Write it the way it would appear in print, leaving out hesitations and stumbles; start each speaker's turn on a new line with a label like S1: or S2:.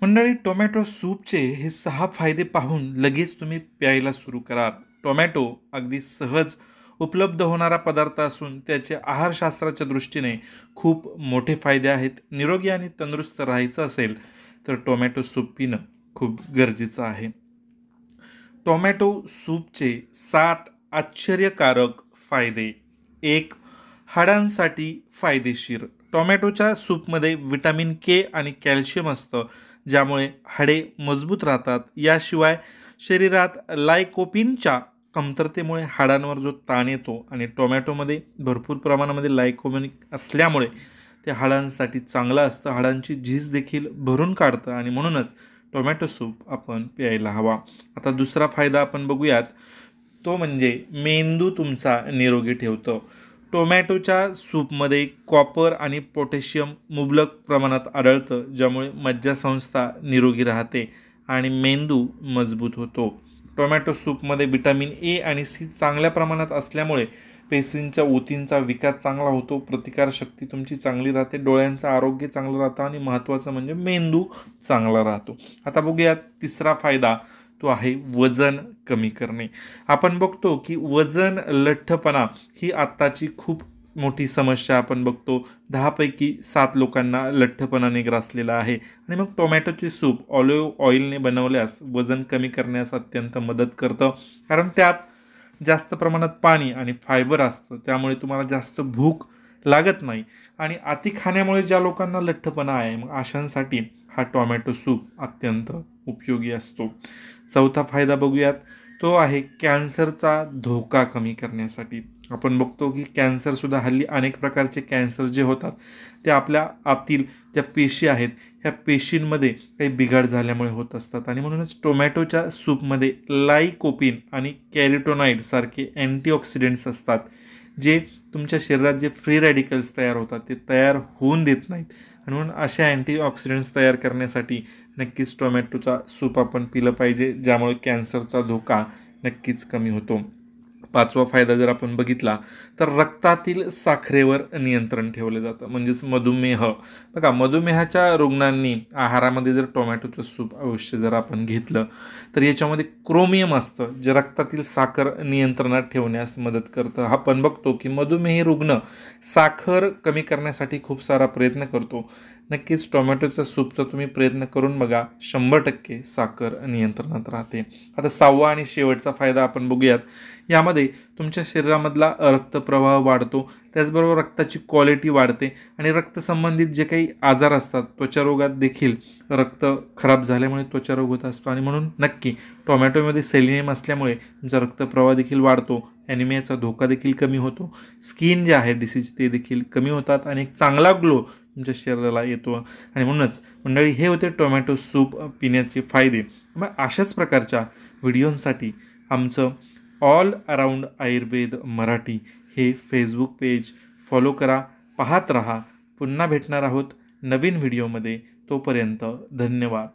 S1: मंडळी, टोमॅटो सूपचे हे 6 फायदे पाहून लगेच तुम्ही प्यायला सुरू करा. टोमॅटो अगदी सहज उपलब्ध होणारा पदार्थ असून त्याचे आहारशास्त्राच्या दृष्टीने खूप मोठे फायदे आहेत. निरोगी आणि तंदुरुस्त राहायचं असेल तर टोमॅटो सूप पिणं खूप गरजेचं आहे. टोमॅटो सूपचे 7 आश्चर्यकारक फायदे. 1. हाडांसाठी फायदेशीर. टोमॅटोच्या सूपमध्ये व्हिटॅमिन के आणि कॅल्शियम असतं, ज्यामुळे हाडे मजबूत राहतात. याशिवाय शरीरात लायकोपिनच्या कमतरतेमुळे हाडांवर जो ताण येतो आणि टोमॅटोमध्ये भरपूर प्रमाणामध्ये लायकोपिन असल्यामुळे ते हाडांसाठी चांगलं असतं. हाडांची झीज देखील भरून काढतं आणि म्हणूनच टोमॅटो सूप आपण प्यायला हवा. आता दुसरा फायदा आपण बघूयात, तो म्हणजे मेंदू तुमचा निरोगी ठेवतो. टोमॅटोच्या सूपमध्ये कॉपर आणि पोटॅशियम मुबलक प्रमाणात आढळतं, ज्यामुळे मज्जासंस्था निरोगी राहते आणि मेंदू मजबूत होतो. टोमॅटो सूपमध्ये व्हिटॅमिन ए आणि सी चांगल्या प्रमाणात असल्यामुळे पेशींच्या ऊतींचा विकास चांगला होतो, प्रतिकारशक्ती तुमची चांगली राहते, डोळ्यांचं आरोग्य चांगलं राहतं आणि महत्त्वाचं म्हणजे मेंदू चांगला राहतो. आता बघूयात तिसरा फायदा, तो आहे वजन कमी करणे. आपण बघतो की वजन लठ्ठपणा ही आत्ताची खूप मोठी समस्या आपण बघतो. 10 पैकी 7 लोकांना लठ्ठपणाने ग्रासलेला आहे आणि मग टोमॅटोचे सूप ऑलिव्ह ऑइलने बनवल्यास वजन कमी करण्यास अत्यंत मदत करतं, कारण त्यात जास्त प्रमाणात पाणी आणि फायबर असतं. त्यामुळे तुम्हाला जास्त भूक लागत नाही आणि अति खाण्यामुळे ज्या लोकांना लठ्ठपणा आहे, मग अशांसाठी हा टोमॅटो सूप अत्यंत उपयोगी असतो. चौथा फायदा बघूयात, तो आहे कॅन्सरचा धोका कमी करण्यासाठी. आपण बघतो की कॅन्सरसुद्धा हल्ली अनेक प्रकारचे कॅन्सर जे होतात ते आपल्या आतील ज्या पेशी आहेत ह्या पेशींमध्ये काही बिघाड झाल्यामुळे होत असतात आणि म्हणूनच टोमॅटोच्या सूपमध्ये लाइकोपीन आणि कॅरोटीनॉइड सारखे अँटीऑक्सिडंट्स असतात, जे तुमच्या शरीरात जे फ्री रॅडिकल्स तयार होतात ते तयार होऊन देत नाहीत. आणि म्हणून अशा अँटीऑक्सिडंट्स तयार करण्यासाठी नक्कीच टोमॅटोचा सूप आपण पिलं पाहिजे, ज्यामुळे कॅन्सरचा धोका नक्कीच कमी होतो. पाचवा फायदा जर आपण बघितला तर रक्तातील साखरेवर नियंत्रण ठेवलं जातं, म्हणजेच मधुमेह. बघा, मधुमेहाच्या रुग्णांनी आहारामध्ये जर टोमॅटोचं सूप अवश्य जर आपण घेतलं तर याच्यामध्ये क्रोमियम असतं, जे रक्तातील साखर नियंत्रणात ठेवण्यास मदत करतं. आपण बघतो की मधुमेही रुग्ण साखर कमी करण्यासाठी खूप सारा प्रयत्न करतो. नक्कीच टोमॅटोच्या सूपचा तुम्ही प्रयत्न करून बघा, 100% साखर नियंत्रणात राहते. आता 6वा आणि शेवटचा फायदा आपण बघूयात. यामध्ये तुमच्या शरीरामधला रक्तप्रवाह वाढतो, त्याचबरोबर रक्ताची क्वालिटी वाढते आणि रक्तसंबंधित जे काही आजार असतात, त्वचारोगात देखील रक्त खराब झाल्यामुळे त्वचारोग होत असतो आणि म्हणून नक्की टोमॅटोमध्ये सेलिनियम असल्यामुळे तुमचा रक्तप्रवाह देखील वाढतो, ॲनिमियाचा धोका देखील कमी होतो, स्किन जे आहे डिसीज ते देखील कमी होतात आणि एक चांगला ग्लो तुमच्या शरीराला येतो. आणि म्हणूनच मंडळी, हे होते टोमॅटो सूप पिण्याचे फायदे. मग अशाच प्रकारच्या व्हिडिओंसाठी आमचं ऑल अराउंड आयुर्वेद मराठी हे फेसबुक पेज फॉलो करा, पाहत रहा. पुन्हा भेटणार आहोत नवीन व्हिडिओमध्ये. तोपर्यंत धन्यवाद.